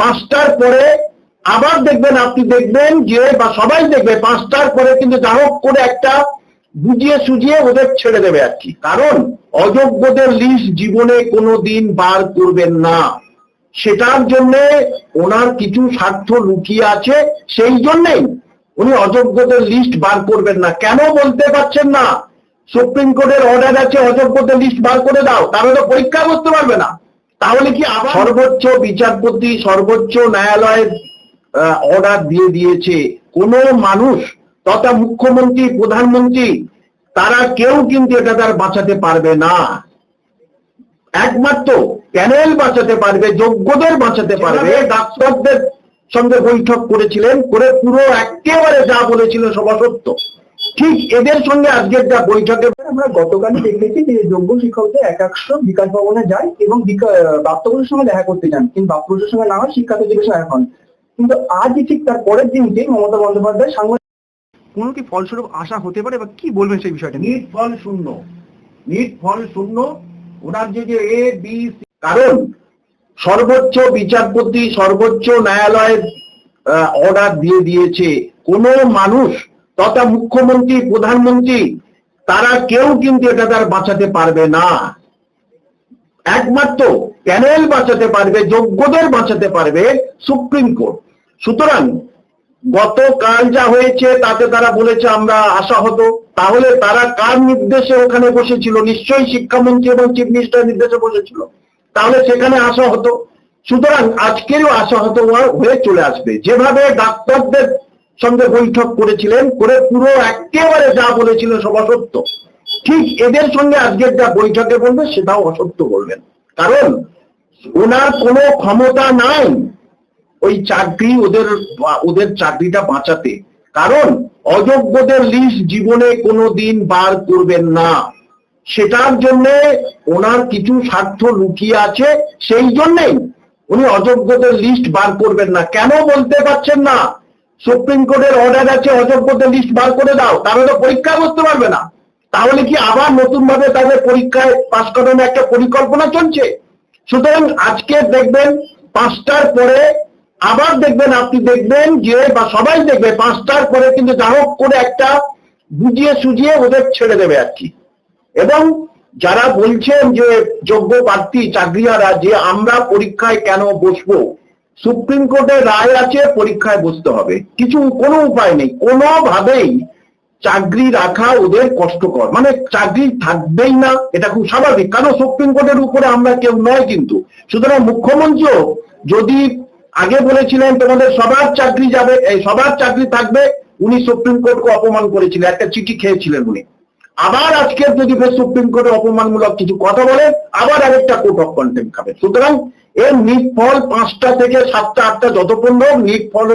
5টার পরে আবার দেখবেন, আপনি দেখবেন যে বা সবাই দেখবে 5টার পরে কিন্তু যা হোক করে একটা বুঝিয়ে সুঝিয়ে ওদের ছেড়ে দেবে আর কি। কারণ অযোগ্যদের লিস্ট জীবনে কোনোদিন বার করবেন না, সেটার জন্য ওনার কিছু স্বার্থ লুকিয়ে আছে, সেই জন্যই উনি অযোগ্যদের লিস্ট বার করবেন না। কেন বলতে পারছেন না? সুপ্রিম কোর্টের অর্ডার আছে অযোগ্যদের লিস্ট বার করে দাও, তাহলে তো পরীক্ষা করতে পারবে না। তাহলে কি আবার সর্বোচ্চ বিচারপতি সর্বোচ্চ ন্যায়ালয়ের অর্ডার দিয়ে দিয়েছে, কোন মানুষ তথা মুখ্যমন্ত্রী প্রধানমন্ত্রী তারা কেউ কিন্তু এটা তার বাঁচাতে পারবে না। একমাত্র প্যানেল বাঁচাতে পারবে, যোগ্যদের বাঁচাতে পারবে। ডাক্তারদের সঙ্গে বৈঠক করেছিলেন, করে পুরো একেবারে যা বলেছিল সব সত্য, ঠিক এদের সঙ্গে আজকের যা বৈঠকে আমরা গতকাল দেখেছি যে যোগ্য শিক্ষকদের একাংশ বিকাশ ভবনে যায় এবং প্রাপ্তবয়স্কের সঙ্গে দেখা করতে যান, কিন্তু প্রাপ্তবয়স্কের সঙ্গে না হয় শিক্ষার্থী দিবসে এখন। কিন্তু আজই ঠিক তার পরের দিনকে মমতা বন্দ্যোপাধ্যায় সাংবাদিক কোনো কি ফলস্বরূপ আশা হতে পারে বা কি বলবেন সেই বিষয়টা? নিট ফল শূন্য, নিট ফল শূন্য। ওনার যে এ বি সি, কারণ সর্বোচ্চ বিচারপতি সর্বোচ্চ ন্যায়ালয়ের অর্ডার দিয়ে দিয়েছে, কোন মানুষ তথা মুখ্যমন্ত্রী প্রধানমন্ত্রী তারা কেউ কিন্তু এটা তার বাঁচাতে পারবে না। একমাত্র প্যানেল বাঁচাতে পারবে, যোগ্যদের বাঁচাতে পারবে সুপ্রিম কোর্ট। সুতরাং গতকাল যা হয়েছে তাতে তারা বলেছে আমরা আশাহত। তাহলে তারা কার নির্দেশে ওখানে বসেছিল? নিশ্চয়ই শিক্ষামন্ত্রী এবং চিফ মিনিস্টার নির্দেশে বসেছিল, তাহলে সেখানে আশাহত। সুতরাং আজকেরও আশাহত হয়ে চলে আসবে। যেভাবে ডাক্তারদের সঙ্গে বৈঠক করেছিলেন, করে পুরো একেবারে যা বলেছিল সব অসত্য, ঠিক এদের সঙ্গে আজকের যা বৈঠকে বলবে সেটাও অসত্য বলবেন। কারণ ওনার কোনো ক্ষমতা নাই ওই চাকরি ওদের চাকরিটা বাঁচাতে। কারণ অযোগ্যদের লিস্ট জীবনে কোনোদিন বার করবেন না, সেটার জন্য ওনার কিছু স্বার্থ লুকিয়ে আছে, সেই জন্যই উনি অযোগ্যদের লিস্ট বার করবেন না। কেন বলতে পারছেন না? সুপ্রিম কোর্টের অর্ডার আছে অযোগ্যদের লিস্ট বার করে দাও, তাহলে তো পরীক্ষা করতে পারবে না। তাহলে কি আবার নতুন ভাবে তাদের পরীক্ষায় পাস করানোর একটা পরিকল্পনা চলছে? সুতরাং আজকে দেখবেন 5টার পরে আবার দেখবেন, আপনি দেখবেন যে বা সবাই দেখবে 5টার পরে কিন্তু যা হোক করে একটা বুঝিয়ে সুঝিয়ে ওদের ছেড়ে দেবে আর কি। এবং যারা বলছেন যে যোগ্য প্রার্থী চাকরিহারা যে আমরা পরীক্ষায় কেন বসবো, সুপ্রিম কোর্টের রায় আছে পরীক্ষায় বসতে হবে, কোনো উপায় নেই। কোনোভাবেই চাকরি রাখা ওদের কষ্টকর, মানে চাকরি থাকবেই না, এটা খুব স্বাভাবিক, কারণ সুপ্রিম কোর্টের উপরে আমরা কেউ নয়। কিন্তু সুতরাং মুখ্যমন্ত্রীও যদি আগে বলেছিলেন তোমাদের সবার চাকরি যাবে, এই সবার চাকরি থাকবে, উনি সুপ্রিম কোর্টকে অপমান করেছিলেন, একটা চিঠি খেয়েছিলেন উনি। আবার আজকে যদি সুপ্রিম কোর্টে অপমানমূলক কিছু কথা বলে আবার আরেকটা কোর্ট অফ কন্টেম্প খাবে। সুতরাং এর নিট ফল 5টা থেকে 7টা 8টা যতক্ষণ নিট ফল